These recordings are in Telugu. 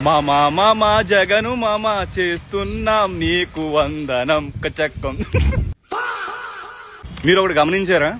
మామా మామా జగను మామా చేస్తున్నాం నీకు వందనం కచక్కం. మీరు ఒకటి గమనించారా?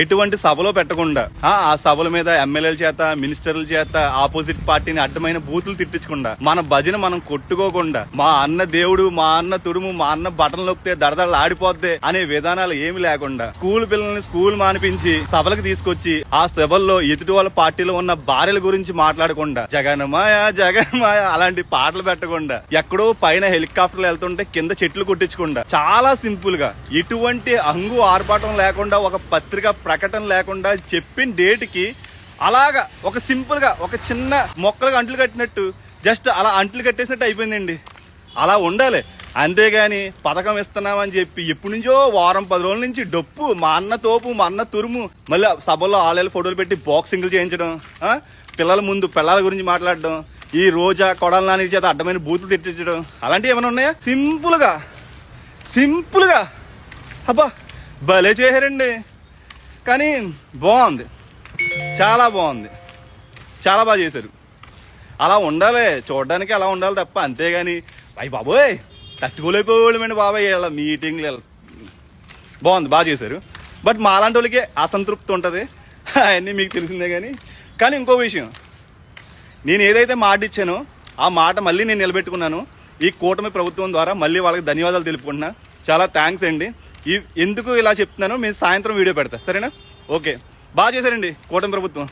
ఎటువంటి సభలో పెట్టకుండా ఆ సభల మీద ఎమ్మెల్యేల చేత మినిస్టర్ల చేత ఆపోజిట్ పార్టీని అడ్డమైన బూతులు తిట్టించకుండా మన భజన మనం కొట్టుకోకుండా మా అన్న దేవుడు, మా అన్న తుడుము, మా అన్న బటన్ నొక్కితే దడదడలు ఆడిపోద్ది అనే విధానాలు ఏమి లేకుండా స్కూల్ పిల్లల్ని స్కూల్ మానిపించి సభలకు తీసుకొచ్చి ఆ సభల్లో ఎదుటి వాళ్ళ పార్టీలో ఉన్న భార్యల గురించి మాట్లాడకుండా జగన్మాయ జగన్మాయ అలాంటి పాటలు పెట్టకుండా ఎక్కడో పైన హెలికాప్టర్లు వెళ్తుంటే కింద చెట్లు కొట్టించకుండా చాలా సింపుల్ గా ఎటువంటి అంగు ఆర్భాటం లేకుండా ఒక పత్రిక ప్రకటన లేకుండా చెప్పిన డేట్కి అలాగా ఒక సింపుల్ గా ఒక చిన్న మొక్కలుగా అంట్లు కట్టినట్టు జస్ట్ అలా అంట్లు కట్టేసినట్టు అయిపోయిందండి. అలా ఉండాలి. అంతేగాని పథకం ఇస్తున్నామని చెప్పి ఎప్పటి నుంచో వారం 10 రోజుల నుంచి డొప్పు, మా అన్న తోపు, మా అన్న తురుము, మళ్ళీ సభల్లో ఆలేళ్ళ ఫోటోలు పెట్టి బాక్సింగ్లు చేయించడం, పిల్లల ముందు పిల్లల గురించి మాట్లాడడం, ఈ రోజా కొడాల నాని చేత అడ్డమైన బూతులు తిట్టించడం, అలాంటివి ఏమైనా ఉన్నాయా? సింపుల్ గా అబ్బా భలే చేశారండి. కానీ బాగుంది, చాలా బాగుంది, చాలా బాగా చేశారు. అలా ఉండాలి, చూడడానికి అలా ఉండాలి తప్ప అంతేగాని అయ్యి బాబోయ్ తట్టుకోలేకపోయామండి బాబాయ్ ఇలా మీటింగ్లు బాగుంది, బాగా చేశారు. బట్ మాలాంటి వాళ్ళకే అసంతృప్తి ఉంటుంది, అవన్నీ మీకు తెలిసిందే. కానీ ఇంకో విషయం, నేను ఏదైతే మాట ఇచ్చానో ఆ మాట మళ్ళీ నేను నిలబెట్టుకున్నాను. ఈ కూటమి ప్రభుత్వం ద్వారా మళ్ళీ వాళ్ళకి ధన్యవాదాలు తెలుపుకుంటున్నా. చాలా థ్యాంక్స్ అండి. ఎందుకు ఇలా చెప్తున్నానో మీరు సాయంత్రం వీడియో పెడతా, సరేనా? ఓకే, బాగా చేశారండి కూటమి ప్రభుత్వం.